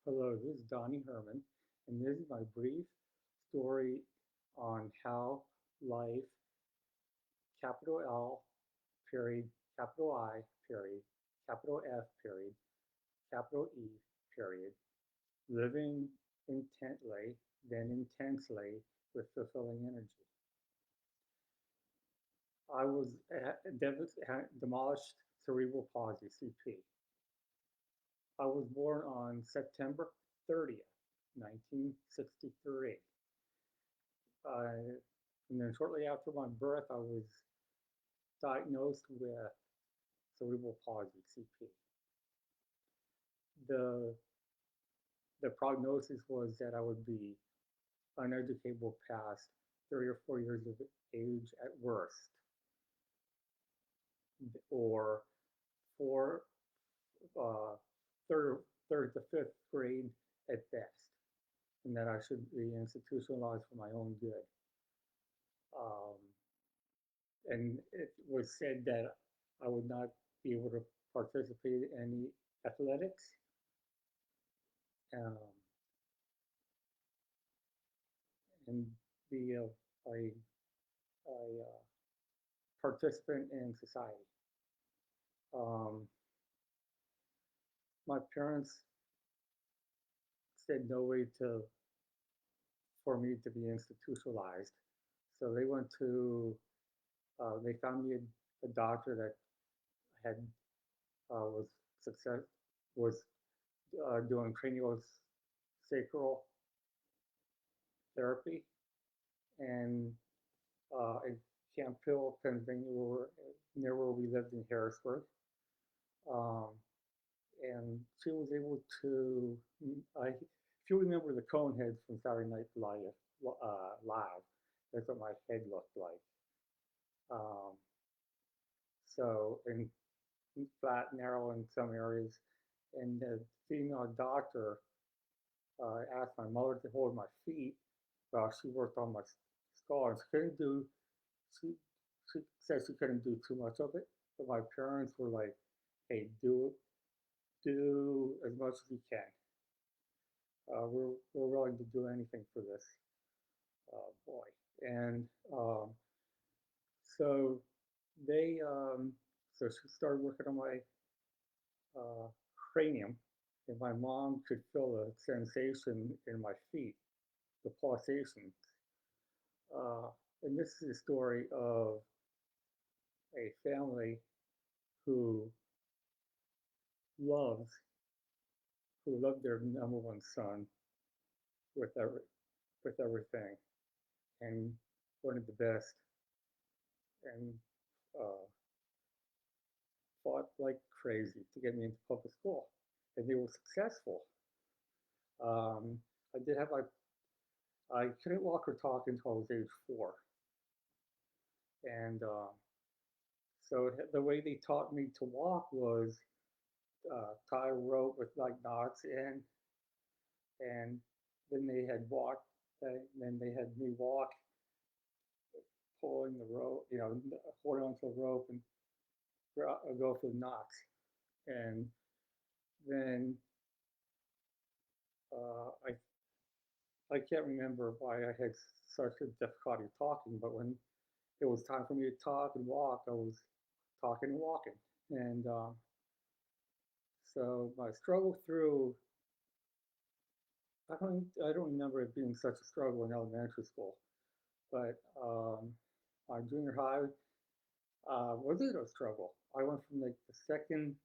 Hello, this is Donnie Herman, and this is my brief story on how life, capital L, period, capital I, period, capital F, period, capital E, period, living intently, then intensely with fulfilling energy. I was demolished cerebral palsy, CP. I was born on September 30th, 1963. Uh, and then shortly after my birth, I was diagnosed with cerebral palsy, CP. The, the prognosis was that I would be uneducable past 3 or 4 years of age at worst, or for uh, third, third to fifth grade at best, and that I should be institutionalized for my own good. Um, and it was said that I would not be able to participate in any athletics, um, and be a participant in society. Um, my parents said no way to for me to be institutionalized, so they found me a doctor that had was success was doing craniosacral therapy, and in Camp Hill, Pennsylvania, near where we lived in Harrisburg. Um, and she was able to, if you remember the Coneheads from Saturday Night Live, that's what my head looked like. Um, and flat, narrow in some areas. And the female doctor asked my mother to hold my feet while she worked on my skull. And she, she said she couldn't do too much of it, but my parents were like, hey, do as much as you can. We're willing to do anything for this boy. And so they, so she started working on my uh, cranium, and my mom could feel the sensation in my feet, the pulsations. Uh, and this is a story of a family who loves, who loved their number one son with with everything, and wanted the best, and uh, fought like crazy to get me into public school, and they were successful. Um, I did have I couldn't walk or talk until I was age 4, and so the way they taught me to walk was tie a rope with like knots in, and then they had walked, then they had me walk, pulling the rope, holding onto the rope and go for the knots, and then I can't remember why I had such a difficulty talking, but when it was time for me to talk and walk, I was talking and walking. And so I struggled through. I don't remember it being such a struggle in elementary school, but my junior high wasn't a struggle. I went from like the second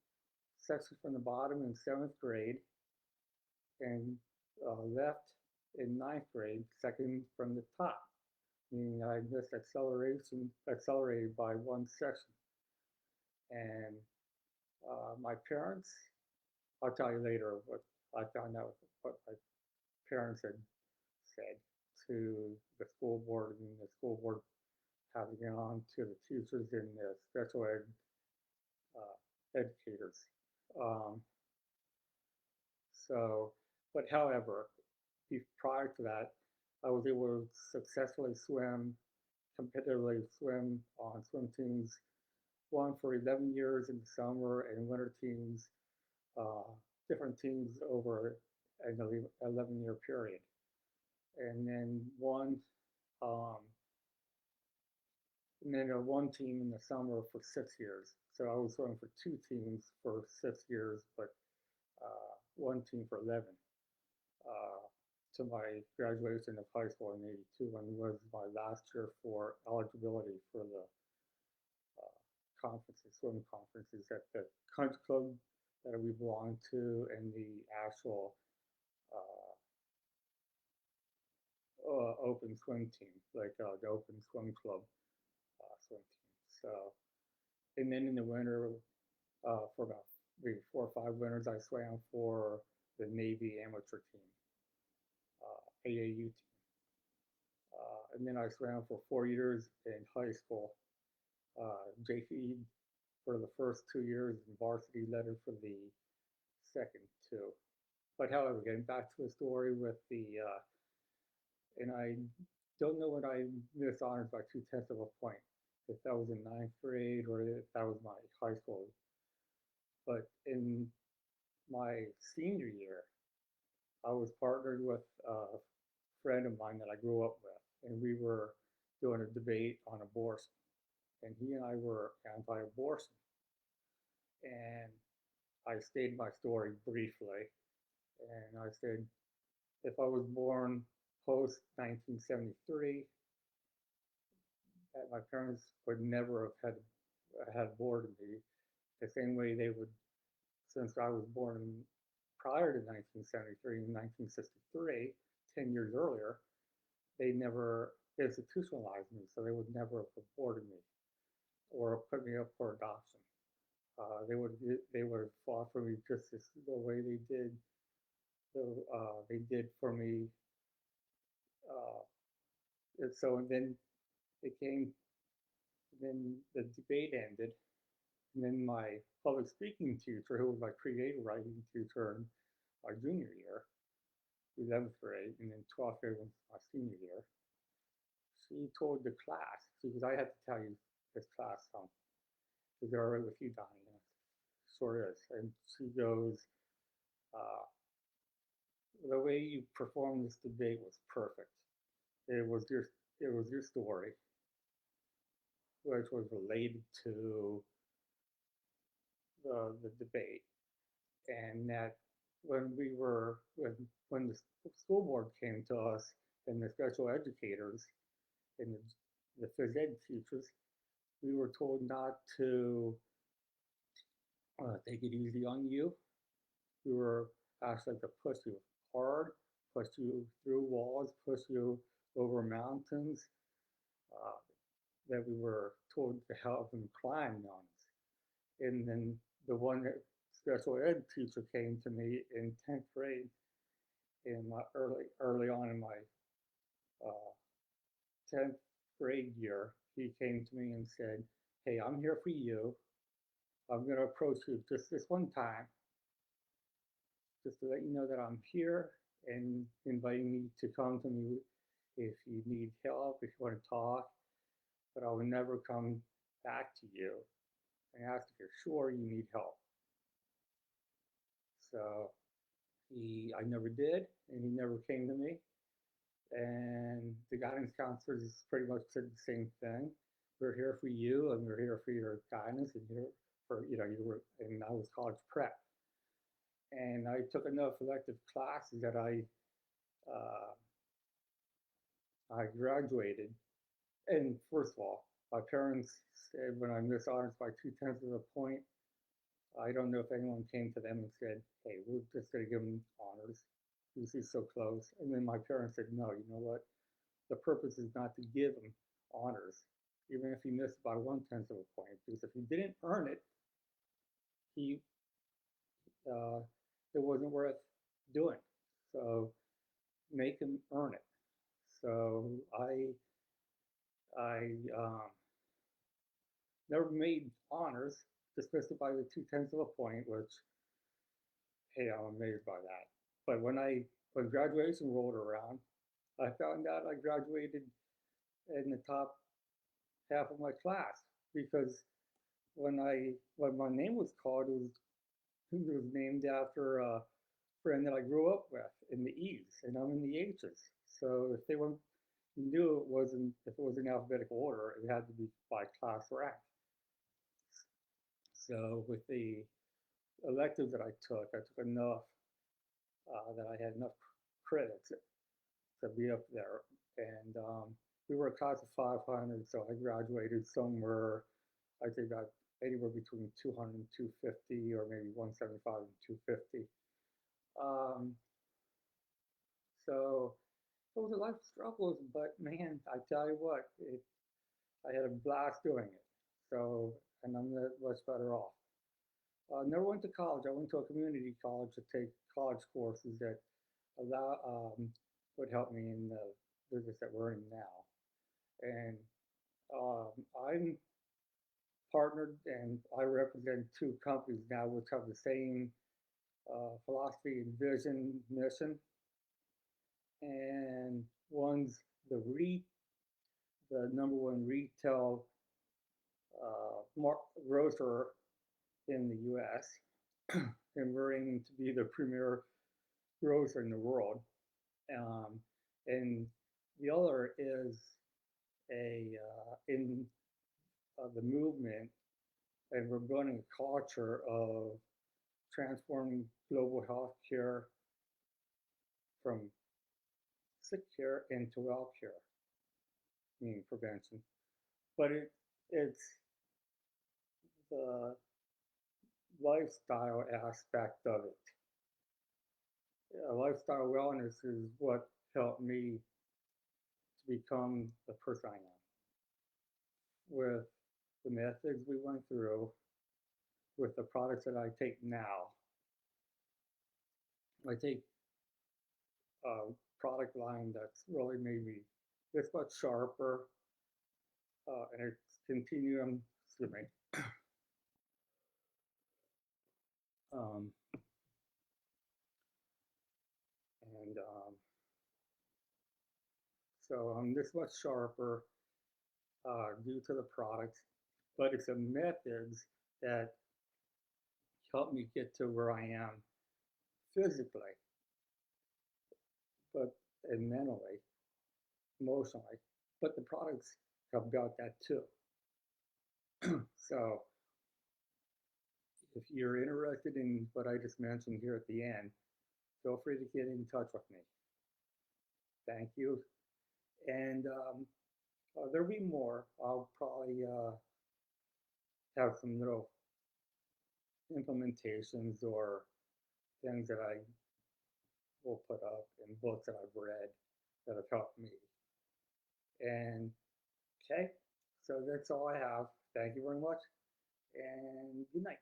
section from the bottom in 7th grade, and left in 9th grade, second from the top, meaning I missed accelerated by one section. And my parents, I'll tell you later what I found out what my parents had said to the school board, and the school board having it on to the teachers and the special ed educators. Um, but however, prior to that, I was able to successfully competitively swim on swim teams, one for 11 years in the summer, and winter teams, uh, different teams over an 11-year period. And then um, one team in the summer for 6 years. So I was going for two teams for 6 years, but one team for 11 uh, to my graduation of high school in '82, and was my last year for eligibility for the conferences, swim conferences at the country club that we belonged to, and the actual uh, open swim team, like the open swim club swim team. So, and then in the winter, for about maybe 4 or 5 winters, I swam for the Navy amateur team, AAU team. And then I swam for 4 years in high school, JV for the first 2 years, and varsity letter for the second two. But however, getting back to the story with and I don't know when I missed honors by 2/10 of a point, if that was in ninth grade or if that was my high school. But in my senior year, I was partnered with a friend of mine that I grew up with, and we were doing a debate on abortion. And he and I were anti-abortion. And I stated my story briefly, and I said, if I was born post 1973, that my parents would never have had aborted me the same way they would, since I was born prior to 1973 and 1963, 10 years earlier, they never institutionalized me, so they would never have aborted me or put me up for adoption. They would have fought for me just as the way they did for me. And so then it came. Then the debate ended, and then my public speaking teacher, who was my creative writing teacher in my junior year, 11th grade, and then 12th grade was my senior year, she told the class, because I had to tell you this class something, because they're all right with you, Donnie, and it sure is. And she goes, uh, the way you performed this debate was perfect. It was your it was your story, which was related to the debate, and that when the school board came to us and the special educators and the phys ed teachers, we were told not to take it easy on you. We were actually to push you hard, push you through walls, push you over mountains. Uh, that we were told to help them climb mountains. And then the one special ed teacher came to me in 10th grade in my early on in my 10th grade year. He came to me and said, hey, I'm here for you. I'm going to approach you just this one time, just to let you know that I'm here and inviting you to come to me if you need help, if you want to talk, but I will never come back to you and ask if you're sure you need help. So I never did, and he never came to me. And the guidance counselors pretty much said the same thing. We're here for you, and we're here for your guidance, and here for and I was college prep, and I took enough elective classes that I graduated. And first of all, my parents said when I missed honors by 2/10 of a point, I don't know if anyone came to them and said, hey, we're just going to give him honors because he's so close. And then my parents said, no, you know what? The purpose is not to give him honors, even if he missed by 1/10 of a point, because if he didn't earn it, he it wasn't worth doing. So make him earn it. So I never made honors, dismissed it by the 2/10 of a point, which, hey, I'm amazed by that. But when graduation rolled around, I found out I graduated in the top half of my class because when my name was called, it was named after friend that I grew up with in the E's, and I'm in the H's. So if they weren't, knew it wasn't, if it was in alphabetical order, it had to be by class rank. So with the electives that I took enough that I had enough credits to be up there. And we were a class of 500, so I graduated somewhere, I think about anywhere between 200 and 250, or maybe 175 and 250. Um, so it was a life of struggles, but man, I tell you what, I had a blast doing it. So, and I'm much better off. Never went to college. I went to a community college to take college courses that allow would help me in the business that we're in now. And I'm partnered, and I represent two companies now which have the same philosophy and vision, mission. And one's the number one retail grocer in the U.S. and we're aiming to be the premier grocer in the world. Um, and the other is in the movement, and we're building a culture of transforming global health care from sick care into well care, meaning prevention. But it's the lifestyle aspect of it. Lifestyle wellness is what helped me to become the person I am. With the methods we went through, with the products that I take now, I take a product line that's really made me this much sharper, and it's continuum, excuse me, um, and so I'm this much sharper due to the products, but it's the methods that help me get to where I am physically, but and mentally, emotionally. But the products have got that too. So if you're interested in what I just mentioned here at the end, feel free to get in touch with me. Thank you. And there'll be more. I'll probably have some little implementations or things that I will put up in books that I've read that have helped me. And okay, so that's all I have. Thank you very much, and good night.